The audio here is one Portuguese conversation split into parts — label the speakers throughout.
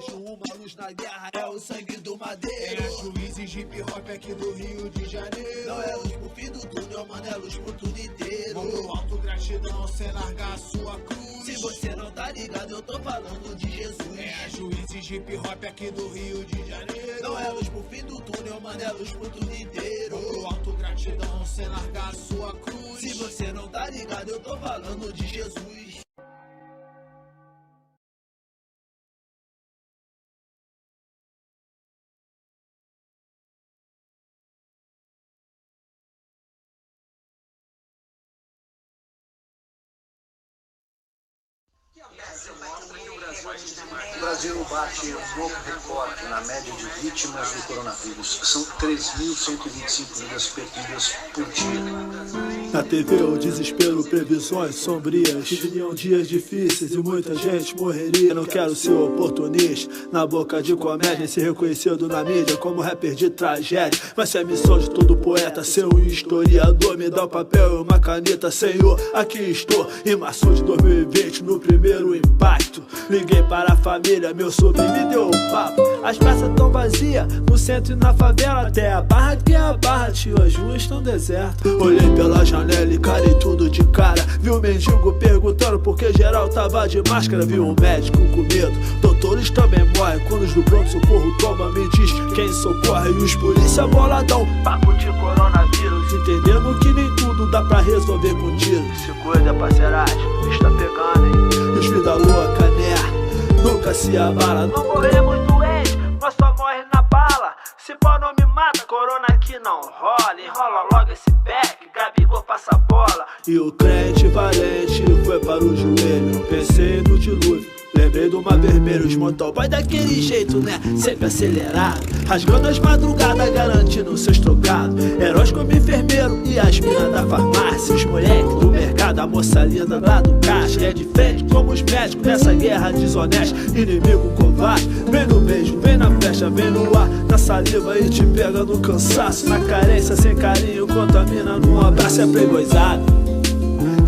Speaker 1: vejo uma luz na guerra, é o sangue do Madeiro.
Speaker 2: É juízes de hip hop aqui do Rio de Janeiro.
Speaker 1: Não é luz pro fim do túnel, mano, é luz pro tudo inteiro.
Speaker 2: Mão pro alto, gratidão, sem largar a sua cruz.
Speaker 1: Se você não tá ligado, eu tô falando de Jesus.
Speaker 2: É juízes de hip hop aqui do Rio de Janeiro.
Speaker 1: Não é luz pro fim do túnel, mano, é luz pro tudo inteiro.
Speaker 2: Mão pro alto, gratidão, sem largar a sua cruz.
Speaker 1: Se você não tá ligado, eu tô falando de Jesus.
Speaker 3: O Brasil bate um novo recorde na média de vítimas do coronavírus. São 3.125 vidas perdidas por dia.
Speaker 4: Na TV o desespero, previsões sombrias. Viriam dias difíceis e muita gente morreria. Não quero ser oportunista, na boca de comédia, ser reconhecido na mídia como rapper de tragédia. Mas se é a missão de todo poeta ser um historiador, me dá um papel e uma caneta, Senhor, aqui estou. Em março de 2020, no primeiro impacto, liguei para a família, meu sobrinho me deu um papo. As praças tão vazias, no centro e na favela, até a barra que é a barra, tio, as ruas estão desertas. Olhei pela janela e carei tudo de cara. Vi um mendigo perguntando por que geral tava de máscara. Vi um médico com medo, doutores também morrem. Quando os do pronto-socorro toma, me diz quem socorre. E os polícia boladão, papo de coronavírus, entendendo que nem tudo dá pra resolver com tiro. Se cuida, parceiragem, está pegando, hein? Os vida louca, né? Nunca se abala. Não morremos doentes, mas só morre na bala. Se pó não me mata, corona aqui não rola. Enrola logo esse back, Gabigol passa a bola. E o crente valente foi para o joelho. Pensei no dilúvio, lembrei do mar vermelho. Os motoboy daquele jeito, né? Sempre acelerado, rasgando as madrugadas, garantindo seus trocados. Heróis como enfermeiro e as minas da farmácia. Os moleques do mercado, a moça linda lá do caixa. É de frente como os médicos nessa guerra desonesta. Inimigo covarde, vem no beijo, vem na flecha, vem no ar, na saliva e te pega no cansaço. Na carência, sem carinho, contamina num abraço. É playboyzado,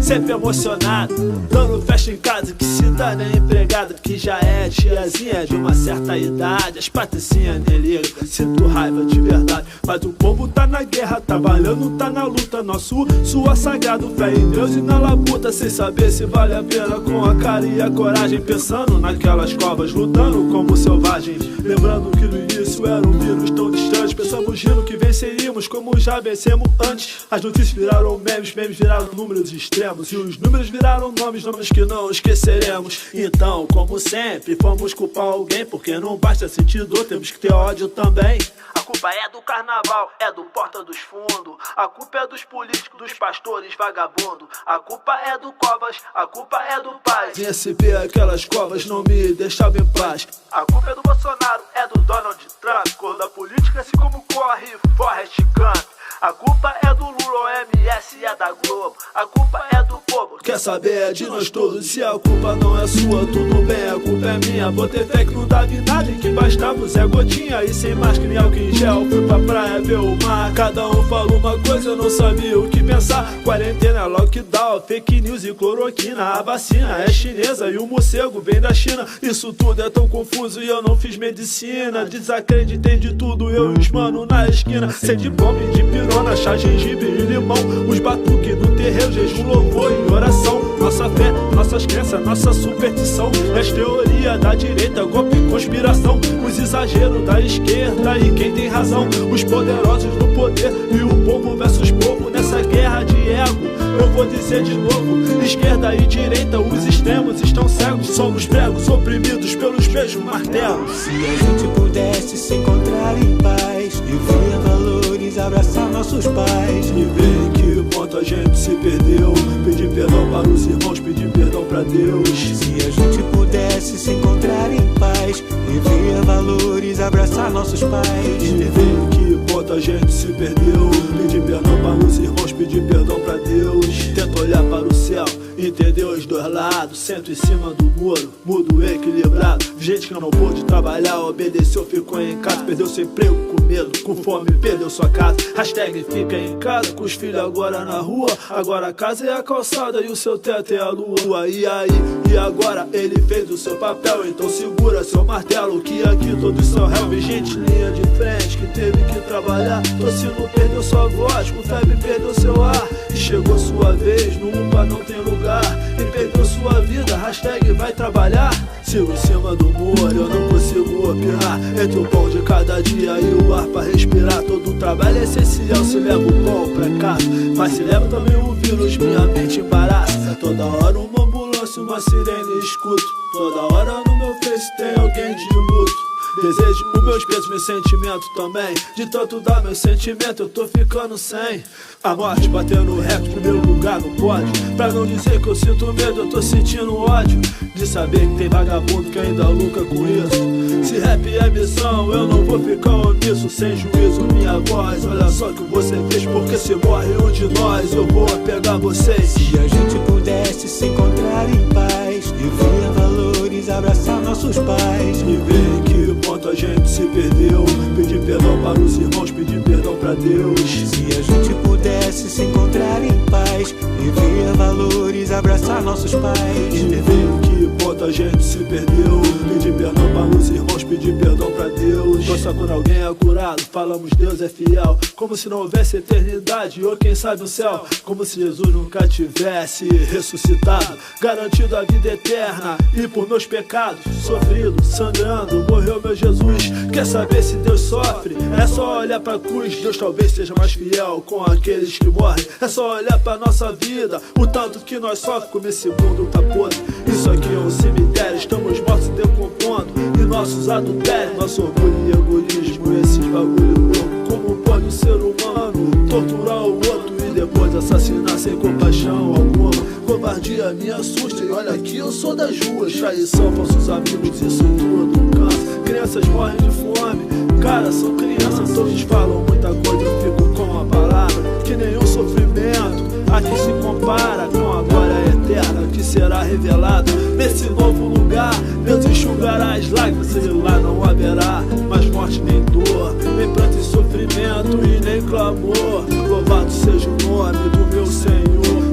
Speaker 4: sempre emocionado, dando festa em casa, que se dá nem empregada, que já é tiazinha de uma certa idade. As patricinhas nem ligam, sinto raiva de verdade, mas o povo tá na guerra, trabalhando, tá na luta. Nosso suor sagrado, fé em Deus e na labuta, sem saber se vale a pena, com a cara e a coragem, pensando naquelas covas, lutando como selvagens. Lembrando que no início era um vírus tão distante, pensamos rindo que venceríamos como já vencemos antes. As notícias viraram memes, memes viraram números extremos, e os números viraram nomes, nomes que não esqueceremos. Então, como sempre, vamos culpar alguém, porque não basta sentir dor, temos que ter ódio também. A culpa é do carnaval, é do Porta dos Fundos. A culpa é dos políticos, dos pastores vagabundo. A culpa é do Covas, a culpa é do Paz. E SP, aquelas covas não me deixavam em paz. A culpa é do Bolsonaro, é do Donald Trump. Cor da política, assim como corre Forrest Gump. A culpa é do Lula, OMS e é da Globo. A culpa é do povo, quer saber, é de nós todos. Se a culpa não é sua, tudo bem, a culpa é minha. Botei fé que não dava em nada, em que bastava Zé Gotinha. E sem máscara nem álcool em gel, fui pra praia ver o mar. Cada um falou uma coisa, eu não sabia o que pensar. Quarentena, lockdown, fake news e cloroquina. A vacina é chinesa e o morcego vem da China. Isso tudo é tão confuso e eu não fiz medicina. Desacreditei de tudo, eu e os mano na esquina. Sei de bomba e de pirona, chá, gengibre e limão. Os batuques no terreiro, jejum, louvor e oração. Nossa fé, nossas crenças, nossa superstição. As teorias da direita, golpe e conspiração. Os exageros da esquerda e quem tem razão. Os poderosos do poder e o povo versus povo. Nessa guerra de ego, eu vou dizer de novo: esquerda e direita, os extremos estão cegos. Somos pregos, oprimidos pelos mesmos martelos.
Speaker 5: Se a gente pudesse se encontrar em paz, viver valores, abraçar nossos pais,
Speaker 4: e ver em que ponto a gente se perdeu. Pedir perdão para os irmãos, pedir perdão para Deus.
Speaker 5: Se a gente pudesse se encontrar em paz, viver valores, abraçar nossos pais,
Speaker 4: e ver em que ponto a gente se perdeu. Pedir perdão para os irmãos, pedir perdão para Deus. Tenta olhar para o céu e entender os dois lados, sento em cima do muro, mudo equilibrado. Gente que não pôde trabalhar, obedeceu, ficou em casa, perdeu seu emprego com medo, com fome, perdeu sua casa. Hashtag fica em casa, com os filhos agora na rua. Agora a casa é a calçada e o seu teto é a lua. E aí, e agora ele fez o seu papel, então segura seu martelo, que aqui todos são réu. Vi gente linha de frente que teve que trabalhar, torcendo perdeu sua voz, com febre perdeu seu ar. E chegou sua vez, no UPA não tem lugar, e perdeu sua vida, hashtag vai trabalhar. Sigo em cima do muro, eu não consigo opinar, entre o pão de cada dia e o ar pra respirar. Todo trabalho é essencial, se leva o pão pra casa, mas se leva também o vírus, minha mente embaraça. Toda hora uma ambulância, uma sirene escuto, toda hora no meu face tem alguém de luto. Desejo os meus pesos, meus sentimentos também, de tanto dar meu sentimento eu tô ficando sem. A morte batendo recorde, primeiro lugar no pódio. Pra não dizer que eu sinto medo, eu tô sentindo ódio de saber que tem vagabundo que ainda lucra com isso. Se rap é missão, eu não vou ficar omisso. Sem juízo, minha voz, olha só o que você fez, porque se morre um de nós, eu vou pegar vocês.
Speaker 5: Se a gente pudesse se encontrar em paz, viver valores, abraçar nossos pais,
Speaker 4: e ver em que ponto a gente se perdeu, pedir perdão para os irmãos, pedir perdão para Deus.
Speaker 5: Se a gente pudesse se encontrar em paz, viver valores, abraçar nossos pais,
Speaker 4: e ver em que ponto a gente se perdeu, pedir perdão para os irmãos, pedir perdão para Deus. Só quando alguém é curado, falamos Deus é fiel, como se não houvesse eternidade ou quem sabe o céu, como se Jesus nunca tivesse ressuscitado, garantido a vida eterna. E por meus pecados, sofrido, sangrando, morreu meu Jesus. Quer saber se Deus sofre? É só olhar pra cruz. Deus talvez seja mais fiel com aqueles que morrem. É só olhar pra nossa vida, o tanto que nós sofremos, como esse mundo tá podre. Isso aqui é um cemitério, estamos mortos decompondo, e nossos adultérios, nosso orgulho e egoísmo, esses bagulho louco. Como pode um ser humano torturar o outro e depois assassinar sem compaixão alguma? Covardia me assusta, e olha que eu sou das ruas. Traição, falsos amigos, isso tudo cansa. Crianças morrem de fome, cara, são crianças. Todos falam muita coisa, eu fico com a palavra, que nenhum sofrimento aqui se compara com a glória eterna que será revelada nesse novo lugar. Deus enxugará as lágrimas, e lá não haverá mais morte nem dor, nem pranto e sofrimento e nem clamor. Louvado seja o nome do meu Senhor.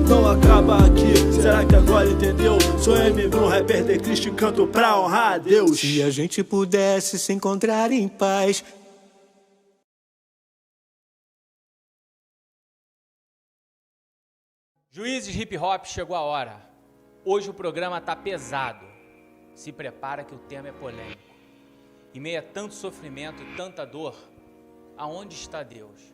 Speaker 4: Não acaba aqui, será que agora entendeu? Sou M.Brum, rapper de Cristo e canto pra honrar a Deus.
Speaker 5: Se a gente pudesse se encontrar em paz.
Speaker 6: Juízes Hip Hop, chegou a hora. Hoje o programa tá pesado. Se prepara que o tema é polêmico. Em meio a tanto sofrimento e tanta dor, aonde está Deus?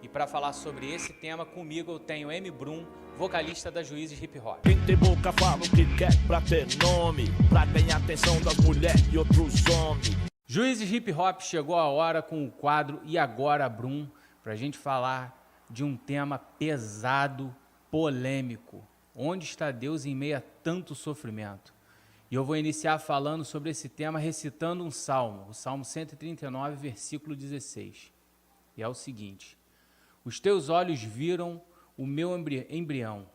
Speaker 6: E para falar sobre esse tema comigo eu tenho M.Brum, vocalista da Juízes Hip Hop.
Speaker 1: Quem tem boca fala o que quer pra ter nome, pra ganhar atenção das mulheres e outros homens.
Speaker 6: Juízes Hip Hop, chegou a hora com o quadro E Agora, Brum, pra gente falar de um tema pesado, polêmico. Onde está Deus em meio a tanto sofrimento? E eu vou iniciar falando sobre esse tema recitando um salmo, o Salmo 139, versículo 16. E é o seguinte: os teus olhos viram o meu embrião.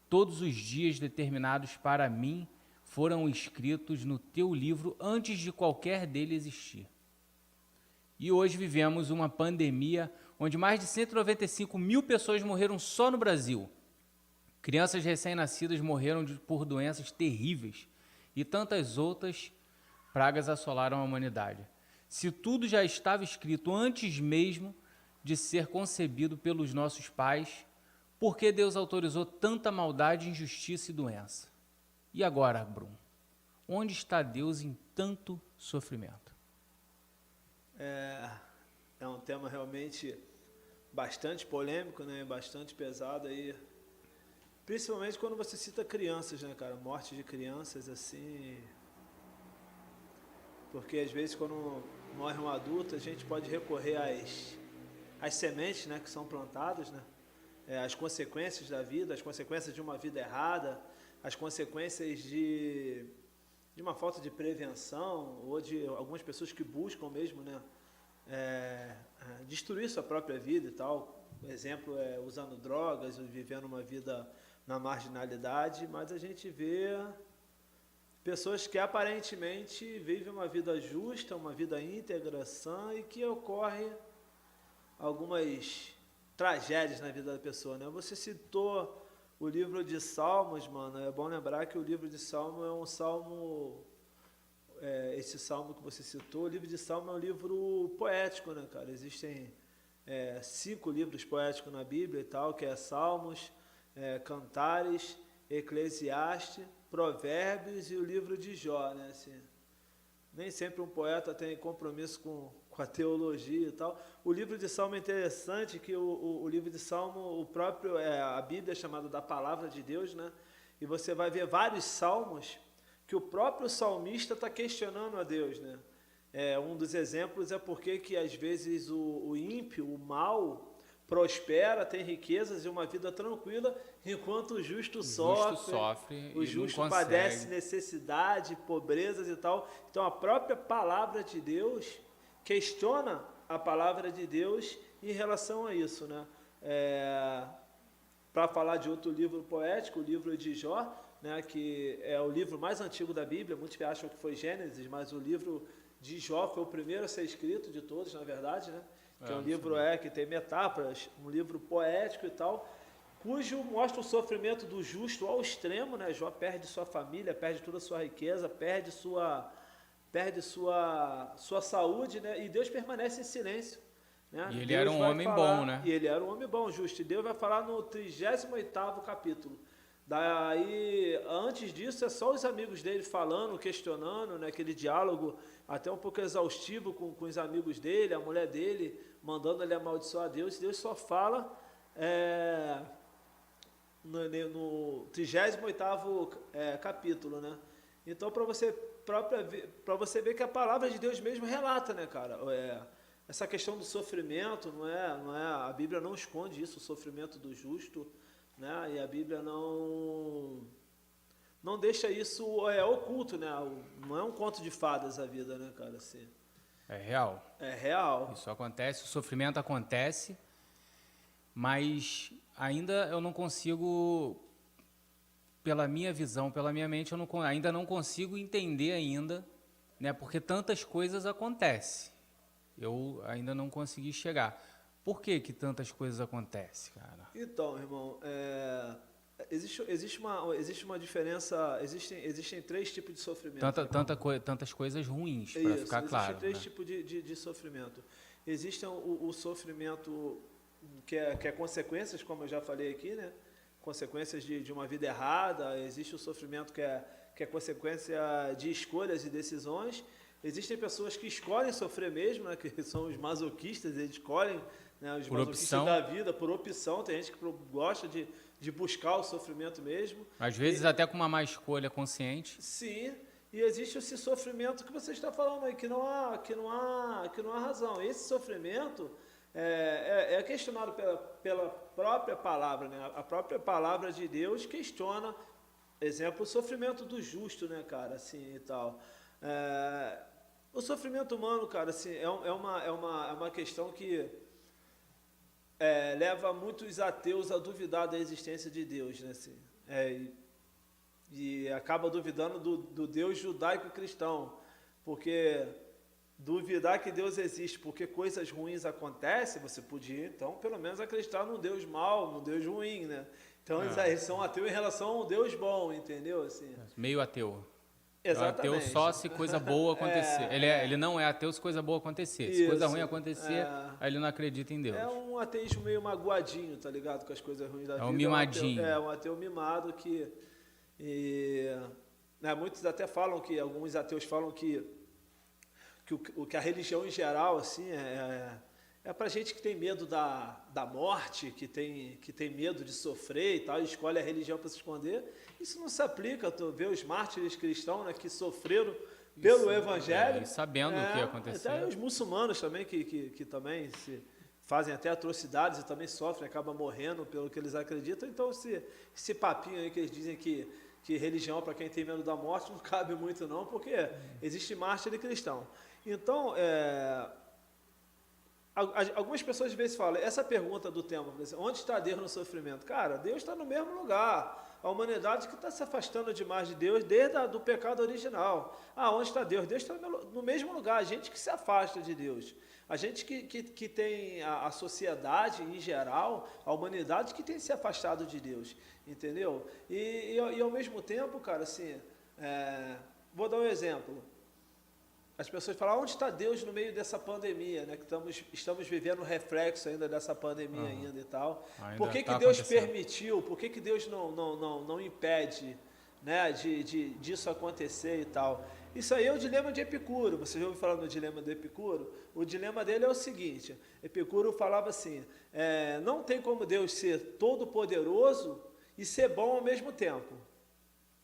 Speaker 6: Todos os dias determinados para mim foram escritos no teu livro antes de qualquer dele existir. E hoje vivemos uma pandemia onde mais de 195 mil pessoas morreram só no Brasil. Crianças recém-nascidas morreram por doenças terríveis e tantas outras pragas assolaram a humanidade. Se tudo já estava escrito antes mesmo de ser concebido pelos nossos pais, por que Deus autorizou tanta maldade, injustiça e doença? E agora, Brum, onde está Deus em tanto sofrimento?
Speaker 4: É um tema realmente bastante polêmico, né? Bastante pesado aí. Principalmente quando você cita crianças, né, cara? Morte de crianças, assim. Porque às vezes quando morre um adulto, a gente pode recorrer às sementes, né, que são plantadas, né? As consequências da vida, as consequências de uma vida errada, as consequências de uma falta de prevenção, ou de algumas pessoas que buscam mesmo, né, destruir sua própria vida e tal, exemplo é usando drogas, vivendo uma vida na marginalidade, mas a gente vê pessoas que aparentemente vivem uma vida justa, uma vida íntegra, sã, e que ocorre algumas tragédias na vida da pessoa, né? Você citou o livro de Salmos, mano, é bom lembrar que o livro de Salmo é um salmo, esse salmo que você citou, o livro de Salmo é um livro poético, né, cara? Existem 5 livros poéticos na Bíblia e tal, que é Salmos, Cantares, Eclesiastes, Provérbios e o livro de Jó, né? Assim, nem sempre um poeta tem compromisso com a teologia e tal. O livro de Salmo é interessante, que o livro de Salmo, a Bíblia é chamada da Palavra de Deus, né? E você vai ver vários salmos que o próprio salmista está questionando a Deus, né? Um dos exemplos é porque que às vezes o ímpio, o mal, prospera, tem riquezas e uma vida tranquila, enquanto o justo sofre, o justo padece necessidade, pobrezas e tal. Então a própria palavra de Deus questiona a palavra de Deus em relação a isso, né? Para falar de outro livro poético, o livro de Jó, né, que é o livro mais antigo da Bíblia, muitos acham que foi Gênesis, mas o livro de Jó foi o primeiro a ser escrito de todos, na verdade, né? Que é um livro que tem metáforas, um livro poético e tal, cujo mostra o sofrimento do justo ao extremo, né? Jó perde sua família, perde toda a sua riqueza, perde sua saúde, né? E Deus permanece em silêncio, né?
Speaker 6: E ele era um homem bom, né?
Speaker 4: E ele era um homem bom, justo. E Deus vai falar no 38º capítulo. Daí, antes disso, é só os amigos dele falando, questionando, né? Aquele diálogo até um pouco exaustivo com os amigos dele, a mulher dele, mandando ele amaldiçoar a Deus. Deus só fala no 38º capítulo, né? Então, para você ver que a palavra de Deus mesmo relata, né, cara? Essa questão do sofrimento, a Bíblia não esconde isso, o sofrimento do justo, né? E a Bíblia não deixa isso oculto, né? Não é um conto de fadas a vida, né, cara? Assim,
Speaker 6: é real.
Speaker 4: É real.
Speaker 6: Isso acontece, o sofrimento acontece, mas ainda eu não consigo, pela minha visão, pela minha mente, ainda não consigo entender ainda, né? Porque tantas coisas acontecem. Eu ainda não consegui chegar. Por que tantas coisas acontecem, cara?
Speaker 4: Então, irmão, existe uma diferença, existem 3 tipos de sofrimento.
Speaker 6: Tantas coisas ruins, para ficar claro.
Speaker 4: Existem 3 tipos de sofrimento. Existe o sofrimento que é consequências, como eu já falei aqui, né? Consequências de uma vida errada. Existe o sofrimento que é consequência de escolhas e decisões. Existem pessoas que escolhem sofrer mesmo, né? Que são os masoquistas, eles escolhem, né, os
Speaker 6: por
Speaker 4: masoquistas
Speaker 6: opção
Speaker 4: da vida, por opção. Tem gente que gosta de buscar o sofrimento mesmo.
Speaker 6: Às vezes até com uma má escolha consciente.
Speaker 4: Sim, e existe esse sofrimento que você está falando aí, que não há razão. Esse sofrimento é questionado pela própria palavra, né? A própria palavra de Deus questiona, exemplo, o sofrimento do justo, né, cara, assim e tal. O sofrimento humano, cara, assim, é uma questão que leva muitos ateus a duvidar da existência de Deus, né, assim, e acaba duvidando do Deus judaico-cristão, porque duvidar que Deus existe porque coisas ruins acontecem, você podia, então, pelo menos acreditar num Deus mau, num Deus ruim, né? Então, eles são ateus em relação a um Deus bom, entendeu? Assim,
Speaker 6: meio ateu.
Speaker 4: Exatamente.
Speaker 6: É ateu só se coisa boa acontecer. Ele não é ateu se coisa boa acontecer. Se coisa ruim acontecer, aí ele não acredita em Deus.
Speaker 4: É um ateísmo meio magoadinho, tá ligado? Com as coisas ruins da vida.
Speaker 6: É um mimadinho.
Speaker 4: Um ateu mimado que... muitos até falam que... Alguns ateus falam que a religião em geral, assim, é pra gente que tem medo da morte, que tem medo de sofrer e tal, e escolhe a religião para se esconder. Isso não se aplica. Tu vê os mártires cristãos, né, que sofreram pelo Evangelho.
Speaker 6: E sabendo o que ia acontecer.
Speaker 4: Até os muçulmanos também, que também fazem até atrocidades e também sofrem, acabam morrendo pelo que eles acreditam. Então, esse papinho aí que eles dizem que religião para quem tem medo da morte não cabe muito não, porque existe mártir cristão. Então, Algumas pessoas às vezes falam, essa pergunta do tema, onde está Deus no sofrimento? Cara, Deus está no mesmo lugar. A humanidade que está se afastando demais de Deus desde o pecado original. Onde está Deus? Deus está no mesmo lugar. A gente que se afasta de Deus. A gente que tem a sociedade em geral, a humanidade que tem se afastado de Deus. Entendeu? E ao mesmo tempo, cara, assim, vou dar um exemplo. As pessoas falam, onde está Deus no meio dessa pandemia, né? Que estamos vivendo o reflexo ainda dessa pandemia ainda e tal. Por que Deus permitiu? Por que Deus não impede, né, disso acontecer e tal? Isso aí é o dilema de Epicuro. Você já ouviu falar no dilema do Epicuro? O dilema dele é o seguinte, Epicuro falava assim, não tem como Deus ser todo-poderoso e ser bom ao mesmo tempo.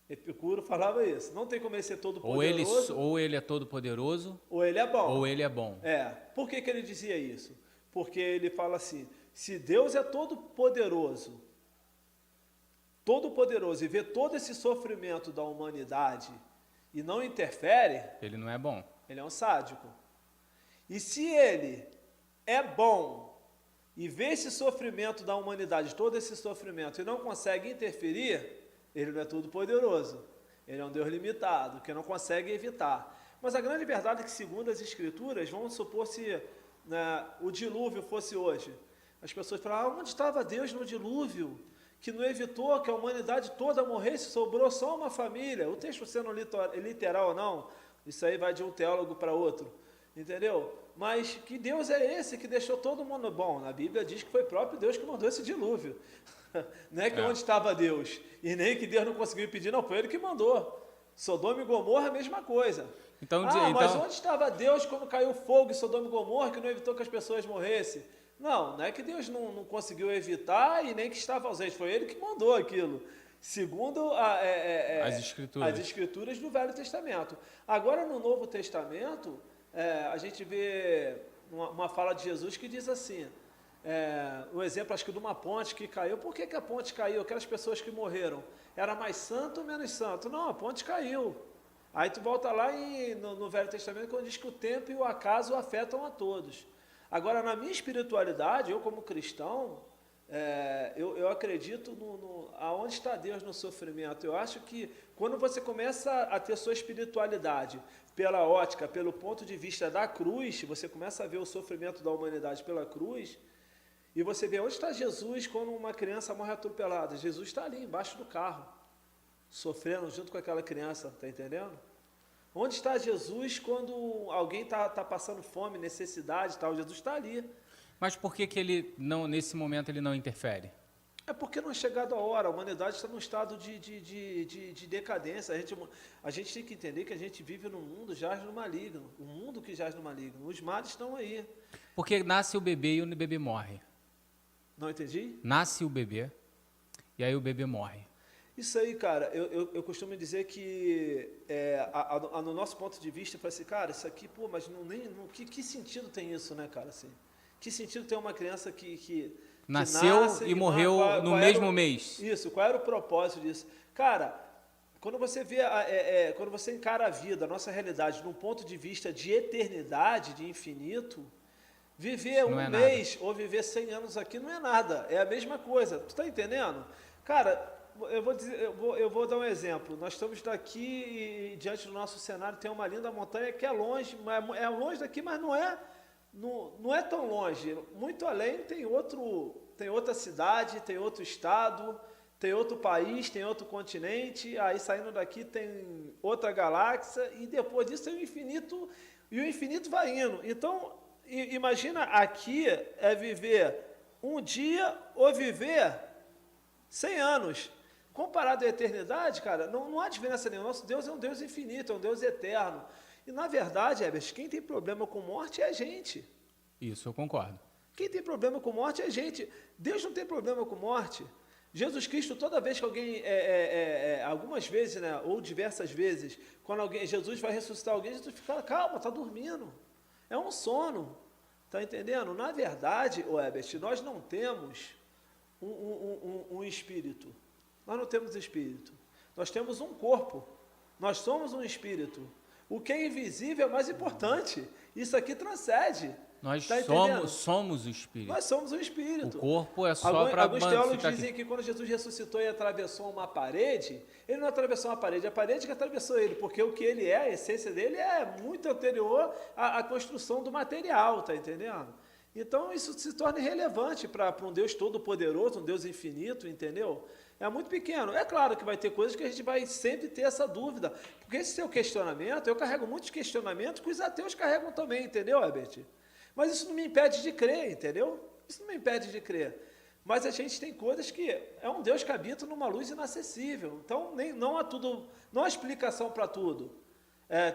Speaker 4: Epicuro falava isso. Não tem como ele ser todo-poderoso.
Speaker 6: Ou ele é todo-poderoso.
Speaker 4: Ou ele é bom.
Speaker 6: Ou ele é bom.
Speaker 4: Por que ele dizia isso? Porque ele fala assim, se Deus é todo-poderoso e vê todo esse sofrimento da humanidade e não interfere...
Speaker 6: Ele não é bom.
Speaker 4: Ele é um sádico. E se ele é bom e vê esse sofrimento da humanidade, todo esse sofrimento, e não consegue interferir... Ele não é todo poderoso, ele é um Deus limitado, que não consegue evitar. Mas a grande verdade é que, segundo as Escrituras, vamos supor se, né, o dilúvio fosse hoje. As pessoas falam, onde estava Deus no dilúvio? Que não evitou que a humanidade toda morresse, sobrou só uma família. O texto sendo literal ou não, isso aí vai de um teólogo para outro, entendeu? Mas que Deus é esse que deixou todo mundo bom? Na Bíblia diz que foi o próprio Deus que mandou esse dilúvio. Não é que onde estava Deus, e nem que Deus não conseguiu impedir, não, foi ele que mandou. Sodoma e Gomorra, a mesma coisa. Mas onde estava Deus quando caiu fogo em Sodoma e Gomorra, que não evitou que as pessoas morressem? Não é que Deus não conseguiu evitar e nem que estava ausente, foi ele que mandou aquilo, segundo as escrituras do Velho Testamento. Agora, no Novo Testamento, a gente vê uma fala de Jesus que diz assim, um exemplo, acho que de uma ponte que caiu. Por que a ponte caiu? Aquelas pessoas que morreram, era mais santo ou menos santo? Não, a ponte caiu. Aí tu volta lá no Velho Testamento, quando diz que o tempo e o acaso afetam a todos. Agora, na minha espiritualidade, eu como cristão, eu acredito aonde está Deus no sofrimento. Eu acho que quando você começa a ter sua espiritualidade pela ótica, pelo ponto de vista da cruz, você começa a ver o sofrimento da humanidade pela cruz, e você vê onde está Jesus quando uma criança morre atropelada. Jesus está ali, embaixo do carro, sofrendo junto com aquela criança, está entendendo? Onde está Jesus quando alguém está passando fome, necessidade e tal? Jesus está ali.
Speaker 6: Mas por que ele não, nesse momento, ele não interfere?
Speaker 4: É porque não é chegado a hora, a humanidade está num estado de decadência. A gente tem que entender que a gente vive num mundo jaz no maligno, o mundo que jaz no maligno. Os males estão aí.
Speaker 6: Porque nasce o bebê e o bebê morre.
Speaker 4: Não entendi?
Speaker 6: Nasce o bebê e aí o bebê morre.
Speaker 4: Isso aí, cara, eu costumo dizer que, no nosso ponto de vista, eu falo assim, cara, isso aqui, pô, mas que sentido tem isso, né, cara, assim? Que sentido tem uma criança que
Speaker 6: nasceu
Speaker 4: nasce,
Speaker 6: e morreu no mesmo mês?
Speaker 4: Isso, qual era o propósito disso? Cara, quando você vê, quando você encara a vida, a nossa realidade, num ponto de vista de eternidade, de infinito, viver um mês ou viver 100 anos aqui não é nada, é a mesma coisa, tu tá entendendo? Cara, eu vou dar um exemplo. Nós estamos daqui e diante do nosso cenário tem uma linda montanha que é longe, é longe daqui, mas não é tão longe. Muito além tem outra cidade, tem outro estado, tem outro país, tem outro continente. Aí saindo daqui tem outra galáxia e depois disso tem o infinito e o infinito vai indo. Então imagina aqui viver um dia ou viver 100 anos. Comparado à eternidade, cara, não há diferença nenhuma. Nosso Deus é um Deus infinito, é um Deus eterno. E, na verdade, Herbert, quem tem problema com morte é a gente.
Speaker 6: Isso, eu concordo.
Speaker 4: Quem tem problema com morte é a gente. Deus não tem problema com morte. Jesus Cristo, toda vez que alguém, algumas vezes, né, ou diversas vezes, quando Jesus vai ressuscitar alguém, Jesus fica, calma, está dormindo. É um sono. Está entendendo? Na verdade, Herbert, nós não temos um espírito. Nós não temos espírito. Nós temos um corpo. Nós somos um espírito. O que é invisível é mais importante. Isso aqui transcende.
Speaker 6: Nós
Speaker 4: Tá entendendo?
Speaker 6: somos o Espírito.
Speaker 4: Nós somos o Espírito.
Speaker 6: O corpo é só para...
Speaker 4: Alguns teólogos dizem que quando Jesus ressuscitou e atravessou uma parede, ele não atravessou uma parede, a parede que atravessou ele, porque o que ele é, a essência dele é muito anterior à construção do material, tá entendendo? Então isso se torna irrelevante para um Deus todo-poderoso, um Deus infinito, entendeu? É muito pequeno. É claro que vai ter coisas que a gente vai sempre ter essa dúvida, porque esse seu questionamento, eu carrego muitos questionamentos que os ateus carregam também, entendeu, Herbert? Mas isso não me impede de crer, entendeu? Isso não me impede de crer. Mas a gente tem coisas que é um Deus que habita numa luz inacessível. Então, não há explicação para tudo.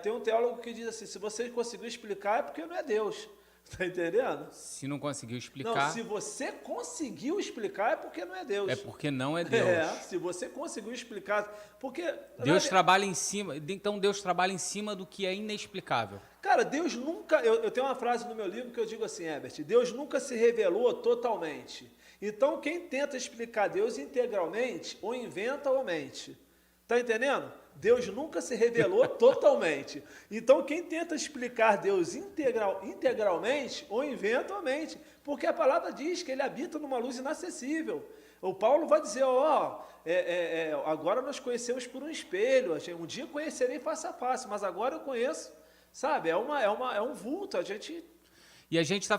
Speaker 4: Tem um teólogo que diz assim, se você conseguiu explicar é porque não é Deus. Está entendendo?
Speaker 6: Se não conseguiu explicar...
Speaker 4: Não, se você conseguiu explicar é porque não é Deus.
Speaker 6: É porque não é Deus.
Speaker 4: Se você conseguiu explicar... Porque
Speaker 6: Deus trabalha em cima... Então Deus trabalha em cima do que é inexplicável.
Speaker 4: Cara, Deus nunca... Eu tenho uma frase no meu livro que eu digo assim, Herbert, Deus nunca se revelou totalmente. Então, quem tenta explicar Deus integralmente, ou inventa ou mente. Está entendendo? Deus nunca se revelou totalmente. Então, quem tenta explicar Deus integralmente, ou inventa ou mente. Porque a palavra diz que ele habita numa luz inacessível. O Paulo vai dizer, agora nós conhecemos por um espelho, um dia conhecerei face a face, mas agora eu conheço, sabe? É um vulto, a gente...
Speaker 6: E a gente está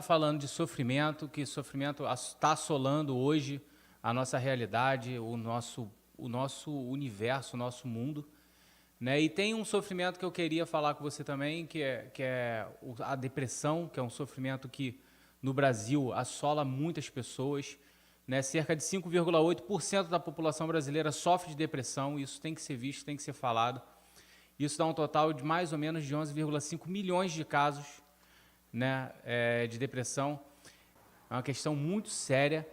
Speaker 6: falando de sofrimento, que sofrimento está assolando hoje a nossa realidade, o nosso universo, o nosso mundo, né? E tem um sofrimento que eu queria falar com você também, que é a depressão, que é um sofrimento que no Brasil assola muitas pessoas, né? Cerca de 5,8% da população brasileira sofre de depressão, isso tem que ser visto, tem que ser falado. Isso dá um total de mais ou menos de 11,5 milhões de casos, né, de depressão. É uma questão muito séria,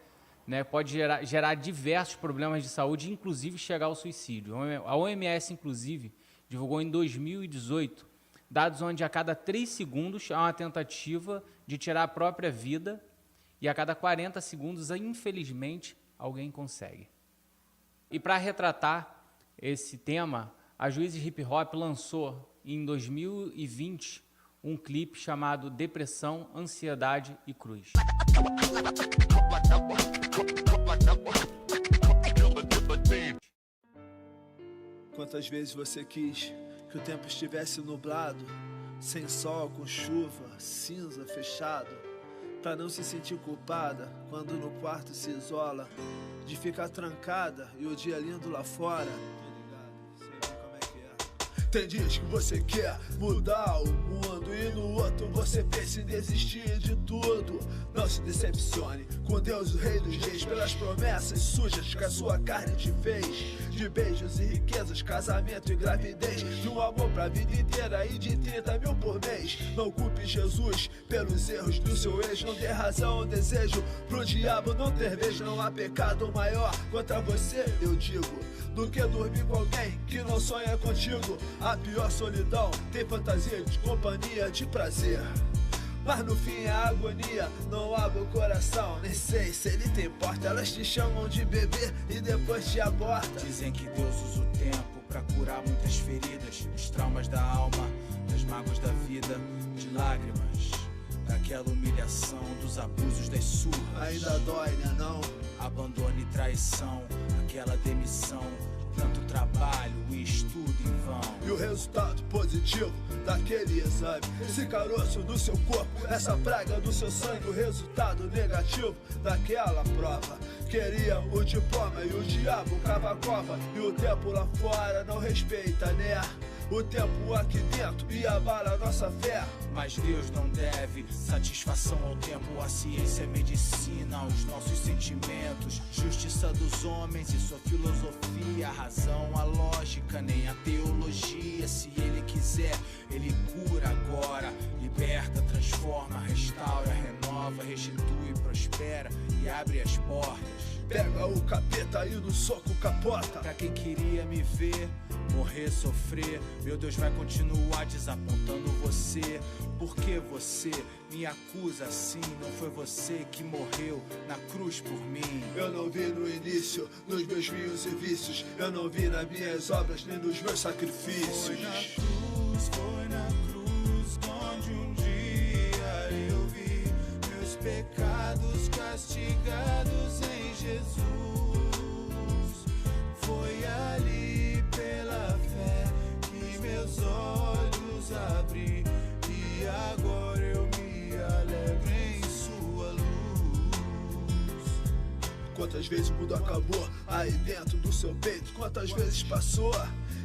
Speaker 6: né, pode gerar diversos problemas de saúde, inclusive chegar ao suicídio. A OMS, inclusive, divulgou em 2018 dados onde a cada 3 segundos há uma tentativa de tirar a própria vida e a cada 40 segundos, infelizmente, alguém consegue. E para retratar esse tema, a Juízes Hip Hop lançou em 2020 um clipe chamado Depressão, Ansiedade e Cruz.
Speaker 4: Quantas vezes você quis que o tempo estivesse nublado, sem sol, com chuva, cinza, fechado, pra não se sentir culpada quando no quarto se isola, de ficar trancada e o dia lindo lá fora. Tem dias que você quer mudar o mundo e no outro você pensa em desistir de tudo. Não se decepcione com Deus, o Rei dos Reis, pelas promessas sujas que a sua carne te fez. De beijos e riquezas, casamento e gravidez, de um amor pra vida inteira e de 30 mil por mês. Não culpe Jesus pelos erros do seu ex, não dê razão ao desejo pro diabo não ter vez. Não há pecado maior contra você, eu digo, do que dormir com alguém que não sonha contigo. A pior solidão tem fantasia de companhia, de prazer, mas no fim é agonia. Não abre o coração, nem sei se ele tem porta. Elas te chamam de bebê e depois te aborta.
Speaker 7: Dizem que Deus usa o tempo pra curar muitas feridas, os traumas da alma, das mágoas da vida, de lágrimas, daquela humilhação, dos abusos, das surras.
Speaker 4: Ainda dói, né não?
Speaker 7: Abandono e traição, aquela demissão, tanto trabalho e estudo em vão.
Speaker 4: E o resultado positivo daquele exame, esse caroço do seu corpo, essa praga do seu sangue. O resultado negativo daquela prova. Queria o diploma e o diabo cava a cova. E o tempo lá fora não respeita, né? O tempo aqui dentro e abala a nossa fé.
Speaker 7: Mas Deus não deve satisfação ao tempo. A ciência, a medicina, os nossos sentimentos, justiça dos homens e sua filosofia. A razão, a lógica, nem a teologia. Se ele quiser, ele cura agora, liberta, transforma, restaura, renova, restitui, prospera e abre as portas.
Speaker 4: Pega o capeta e no soco capota.
Speaker 7: Pra quem queria me ver morrer, sofrer, meu Deus vai continuar desapontando você. Porque você me acusa assim? Não foi você que morreu na cruz por mim.
Speaker 4: Eu não vi no início, nos meus vinhos e vícios. Eu não vi nas minhas obras, nem nos meus sacrifícios.
Speaker 7: Foi na cruz onde um dia pecados castigados em Jesus. Foi ali pela fé que meus olhos abri, e agora eu me alegro em sua luz.
Speaker 4: Quantas vezes o mundo acabou aí dentro do seu peito? Quantas vezes passou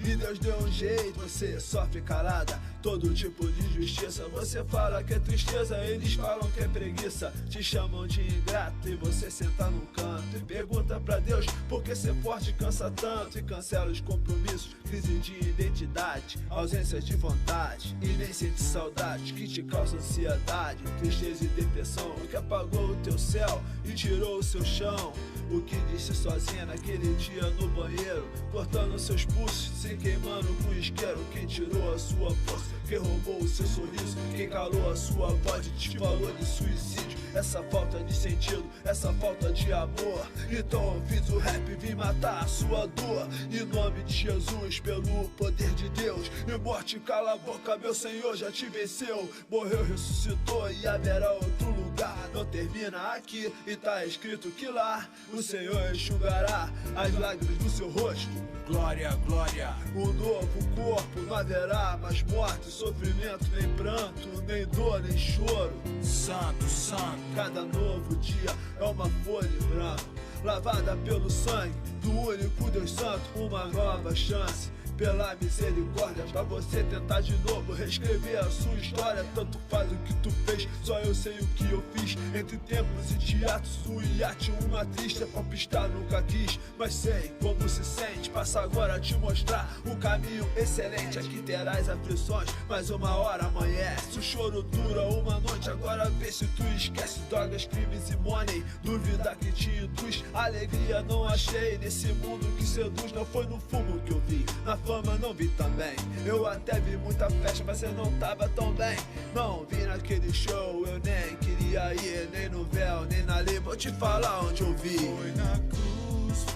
Speaker 4: e Deus deu um jeito? Você sofre calada todo tipo de justiça. Você fala que é tristeza, eles falam que é preguiça. Te chamam de ingrato e você senta num canto e pergunta pra Deus por que ser forte cansa tanto, e cancela os compromissos, crise de identidade, ausência de vontade, e nem sente saudade que te causa ansiedade, tristeza e depressão. O que apagou o teu céu e tirou o seu chão? O que disse sozinha naquele dia no banheiro, cortando seus pulsos, se queimando com isqueiro? Quem tirou a sua força, quem roubou o seu sorriso, quem calou a sua voz e te falou de suicídio? Essa falta de sentido, essa falta de amor. Então eu fiz o rap e vim matar a sua dor. Em nome de Jesus, pelo poder de Deus. E morte, cala a boca, meu Senhor já te venceu. Morreu, ressuscitou e haverá outro lugar. Não termina aqui e tá escrito que lá o Senhor enxugará as lágrimas do seu rosto.
Speaker 7: Glória, glória.
Speaker 4: Um novo corpo, não haverá mais morte, sofrimento, nem pranto, nem dor, nem choro.
Speaker 7: Santo, santo.
Speaker 4: Cada novo dia é uma folha em branco, lavada pelo sangue do único Deus Santo. Uma nova chance pela misericórdia, pra você tentar de novo reescrever a sua história. Tanto faz o que tu fez, só eu sei o que eu fiz. Entre tempos e teatros, o iate, uma triste. Palpistar nunca quis, mas sei como se sente. Passa agora a te mostrar o caminho excelente. Aqui terás aflições, mas uma hora amanhece. O choro dura uma noite, agora vê se tu esquece. Drogas, crimes e money, dúvida que te induz. Alegria não achei nesse mundo que seduz. Não foi no fumo que eu vi, na fama não vi também. Eu até vi muita festa, mas você não tava tão bem. Não vi naquele show, eu nem queria ir, nem no véu, nem na lei. Vou te falar onde eu vi.
Speaker 7: Foi na cruz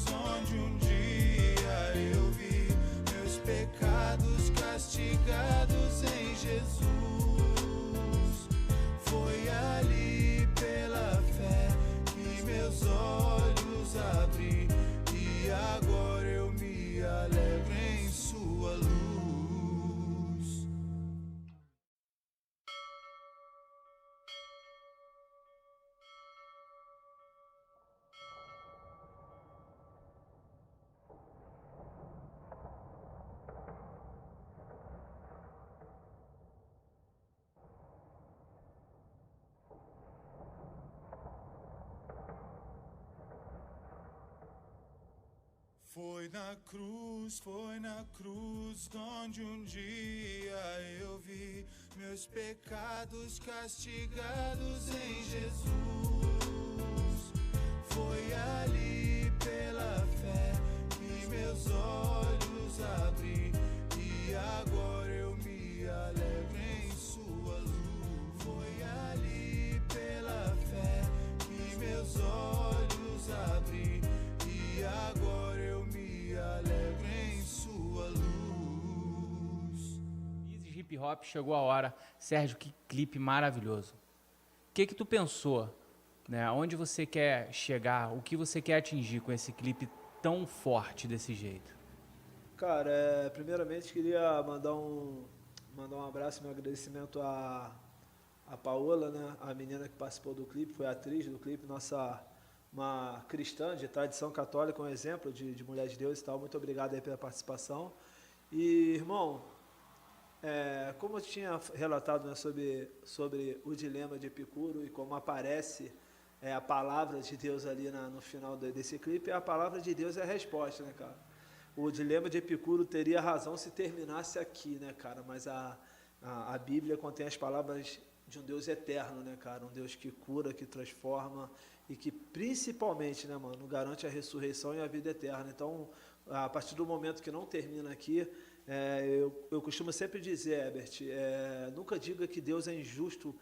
Speaker 7: onde um dia eu vi meus pecados castigados em Jesus. Foi ali pela fé que meus olhos abri, e agora eu me alegro em sua luz. Foi na cruz onde um dia eu vi meus pecados castigados em Jesus. Foi ali pela fé que meus olhos abri, e agora eu me alegro em sua luz. Foi ali pela fé que meus olhos abri, e agora eu me alegro em sua luz.
Speaker 6: Hip Hop, chegou a hora. Sérgio, que clipe maravilhoso. O que tu pensou, né? Onde você quer chegar? O que você quer atingir com esse clipe tão forte desse jeito?
Speaker 4: Cara, primeiramente queria mandar um abraço e um agradecimento a Paola, né? A menina que participou do clipe, foi a atriz do clipe, uma cristã de tradição católica, um exemplo de mulher de Deus e tal. Muito obrigado aí pela participação. E, irmão, como eu tinha relatado, né, sobre o dilema de Epicuro e como aparece a palavra de Deus ali no final desse clipe, a palavra de Deus é a resposta, né, cara? O dilema de Epicuro teria razão se terminasse aqui, né, cara? Mas a Bíblia contém as palavras de um Deus eterno, né, cara? Um Deus que cura, que transforma e que principalmente, né, mano, garante a ressurreição e a vida eterna. Então, a partir do momento que não termina aqui, eu costumo sempre dizer, Herbert, nunca diga que Deus é injusto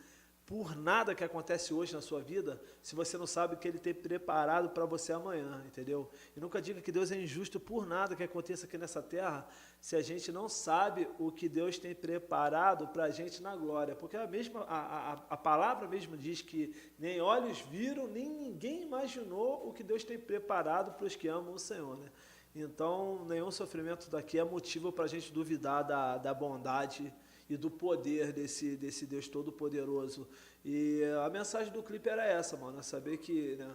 Speaker 4: por nada que acontece hoje na sua vida, se você não sabe o que Ele tem preparado para você amanhã, entendeu? E nunca diga que Deus é injusto por nada que aconteça aqui nessa terra, se a gente não sabe o que Deus tem preparado para a gente na glória. Porque a palavra mesmo diz que nem olhos viram, nem ninguém imaginou o que Deus tem preparado para os que amam o Senhor, né? Então, nenhum sofrimento daqui é motivo para a gente duvidar da bondade e do poder desse Deus Todo-Poderoso. E a mensagem do clipe era essa, mano, é saber que, né,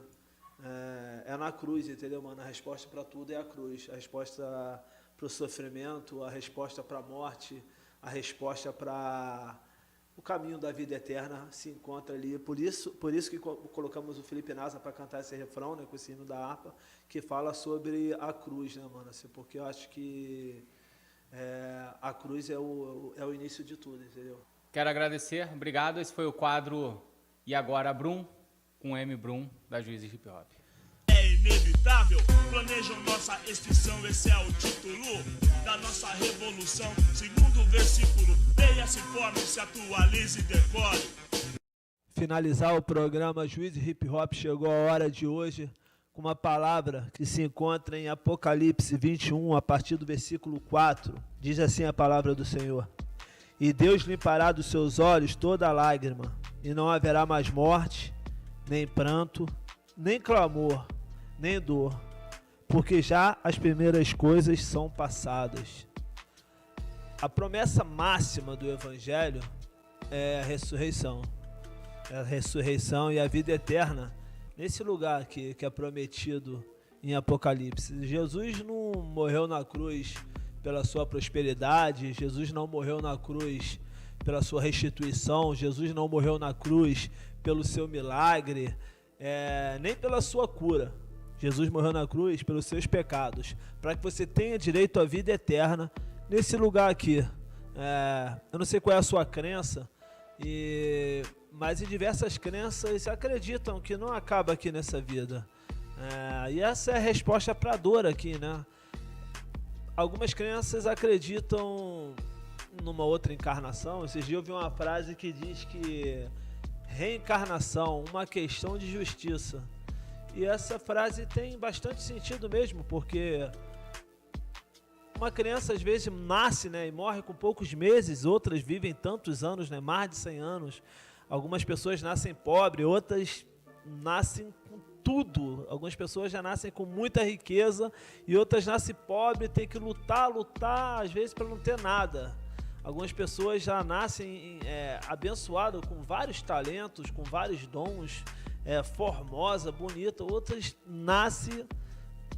Speaker 4: é na cruz, entendeu, mano? A resposta para tudo é a cruz. A resposta para o sofrimento, a resposta para a morte, a resposta para o caminho da vida eterna se encontra ali. Por isso que colocamos o Felipe Nasa para cantar esse refrão, né, com esse hino da harpa, que fala sobre a cruz, né, mano? Assim, porque eu acho que a cruz é o início de tudo, entendeu?
Speaker 6: Quero agradecer, obrigado. Esse foi o quadro E Agora Brum, com M. Brum, da Juízes Hip Hop.
Speaker 1: É inevitável, planejam nossa extinção, esse é o título da nossa revolução. Segundo versículo, leia, se forme, se atualize e decore.
Speaker 4: Finalizar o programa Juízes Hip Hop, chegou a hora de hoje com uma palavra que se encontra em Apocalipse 21, a partir do versículo 4. Diz assim a palavra do Senhor: E Deus limpará dos seus olhos toda lágrima, e não haverá mais morte, nem pranto, nem clamor, nem dor, porque já as primeiras coisas são passadas. A promessa máxima do Evangelho é a ressurreição. É a ressurreição e a vida eterna nesse lugar que é prometido em Apocalipse. Jesus não morreu na cruz pela sua prosperidade, Jesus não morreu na cruz pela sua restituição, Jesus não morreu na cruz pelo seu milagre, nem pela sua cura. Jesus morreu na cruz pelos seus pecados, para que você tenha direito à vida eterna nesse lugar aqui. Eu não sei qual é a sua crença, mas em diversas crenças acreditam que não acaba aqui nessa vida. E essa é a resposta para a dor aqui, né? Algumas crenças acreditam numa outra encarnação. Esses dias eu vi uma frase que diz que reencarnação, uma questão de justiça. E essa frase tem bastante sentido mesmo, porque uma criança às vezes nasce, né, e morre com poucos meses, outras vivem tantos anos, né, mais de 100 anos. Algumas pessoas nascem pobres, outras nascem com tudo. Algumas pessoas já nascem com muita riqueza e outras nascem pobres, tem que lutar, às vezes para não ter nada. Algumas pessoas já nascem abençoadas com vários talentos, com vários dons, formosa, bonita. Outras nascem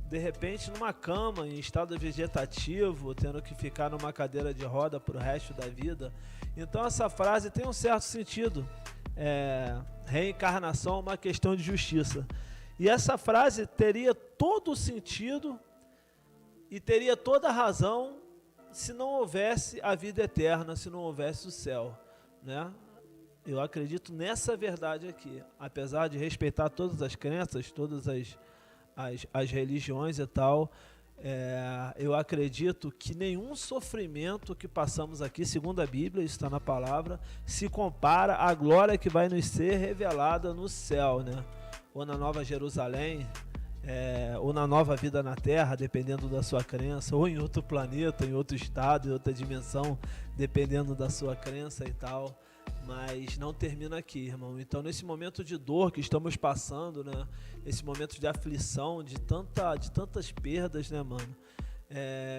Speaker 4: de repente numa cama, em estado vegetativo, tendo que ficar numa cadeira de roda pro resto da vida. Então essa frase tem um certo sentido. Reencarnação é uma questão de justiça. E essa frase teria todo o sentido e teria toda a razão se não houvesse a vida eterna, se não houvesse o céu, né? Eu acredito nessa verdade aqui, apesar de respeitar todas as crenças, todas as religiões e tal. Eu acredito que nenhum sofrimento que passamos aqui, segundo a Bíblia, isso está na palavra, se compara à glória que vai nos ser revelada no céu, né? Ou na Nova Jerusalém, ou na nova vida na Terra, dependendo da sua crença, ou em outro planeta, em outro estado, em outra dimensão, dependendo da sua crença e tal. Mas não termina aqui, irmão. Então, nesse momento de dor que estamos passando, né? Esse momento de aflição, de tantas perdas, né, mano?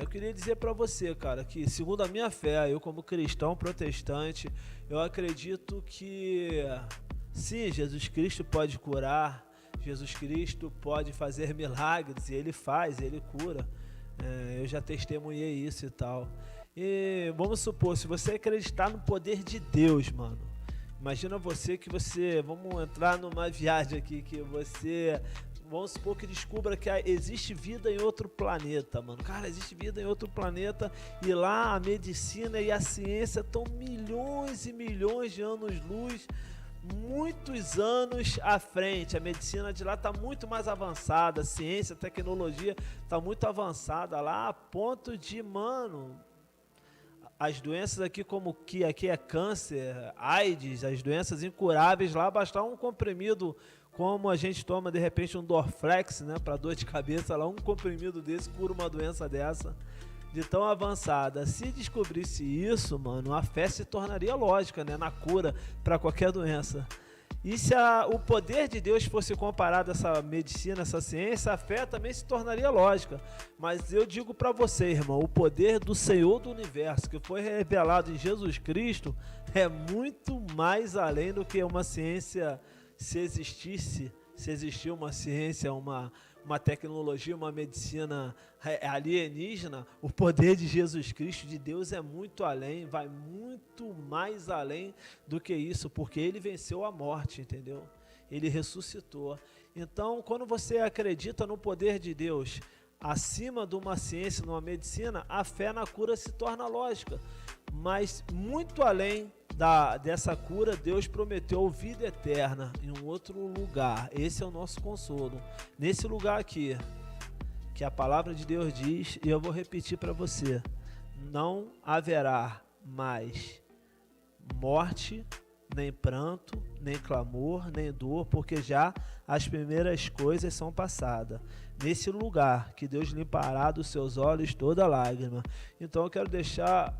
Speaker 4: Eu queria dizer pra você, cara, que segundo a minha fé, eu como cristão protestante, eu acredito que sim, Jesus Cristo pode curar, Jesus Cristo pode fazer milagres, e Ele faz, Ele cura. Eu já testemunhei isso e tal. E vamos supor, se você acreditar no poder de Deus, mano, imagina vamos entrar numa viagem aqui, que você, vamos supor que descubra que existe vida em outro planeta, mano. Cara, existe vida em outro planeta e lá a medicina e a ciência estão milhões e milhões de anos-luz, muitos anos à frente. A medicina de lá está muito mais avançada, a ciência, a tecnologia está muito avançada lá, a ponto de, mano, as doenças aqui, como que aqui é câncer, AIDS, as doenças incuráveis, lá bastar um comprimido, como a gente toma de repente um Dorflex, né, para dor de cabeça, lá um comprimido desse cura uma doença dessa, de tão avançada. Se descobrisse isso, mano, a fé se tornaria lógica, né, na cura para qualquer doença. E se o poder de Deus fosse comparado a essa medicina, essa ciência, a fé também se tornaria lógica. Mas eu digo para você, irmão, o poder do Senhor do Universo, que foi revelado em Jesus Cristo, é muito mais além do que uma ciência, se existir uma ciência, uma tecnologia, uma medicina alienígena. O poder de Jesus Cristo, de Deus, é muito além, vai muito mais além do que isso, porque ele venceu a morte, entendeu? Ele ressuscitou. Então, quando você acredita no poder de Deus acima de uma ciência, numa medicina, a fé na cura se torna lógica. Mas muito além dessa cura, Deus prometeu vida eterna em um outro lugar. Esse é o nosso consolo. Nesse lugar aqui, que a palavra de Deus diz, e eu vou repetir para você: não haverá mais morte, nem pranto, nem clamor, nem dor, porque já as primeiras coisas são passadas. Nesse lugar que Deus limpará dos seus olhos toda lágrima. Então eu quero deixar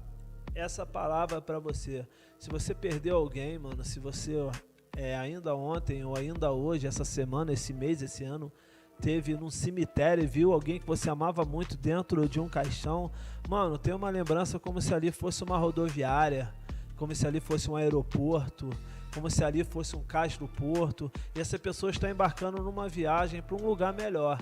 Speaker 4: essa palavra para você. Se você perdeu alguém, mano, se você ainda ontem ou ainda hoje, essa semana, esse mês, esse ano, teve num cemitério e viu alguém que você amava muito dentro de um caixão, mano, tem uma lembrança como se ali fosse uma rodoviária, como se ali fosse um aeroporto, como se ali fosse um cais do porto, e essa pessoa está embarcando numa viagem para um lugar melhor.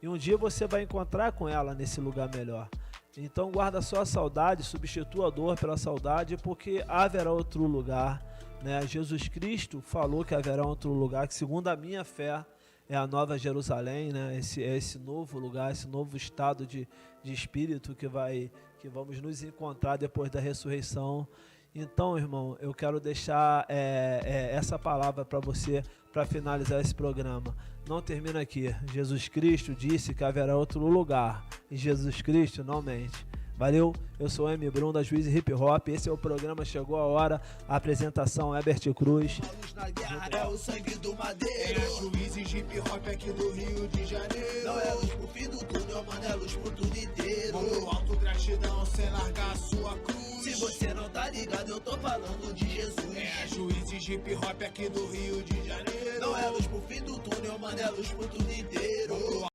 Speaker 4: E um dia você vai encontrar com ela nesse lugar melhor. Então guarda só a saudade, substitua a dor pela saudade, porque haverá outro lugar, né? Jesus Cristo falou que haverá outro lugar, que segundo a minha fé é a Nova Jerusalém, né? Esse novo lugar, esse novo estado de espírito que vamos nos encontrar depois da ressurreição. Então, irmão, eu quero deixar essa palavra para você, para finalizar esse programa. Não termina aqui. Jesus Cristo disse que haverá outro lugar, e Jesus Cristo não mente. Valeu, eu sou o M. Brum da Juiz Hip Hop. Esse é o programa Chegou a Hora. A apresentação Herbert Cruz.
Speaker 2: É o sangue do madeiro. É Juiz e Hip Hop aqui do Rio de Janeiro. Não é luz pro fim do túnel, mano, é luz pro tudo inteiro. Mão no alto, gratidão, sem largar a sua cruz. Se você não tá ligado, eu tô falando de Jesus. É Juiz e Hip Hop aqui do Rio de Janeiro. Não é luz pro fim do túnel, mano, é luz pro tudo inteiro.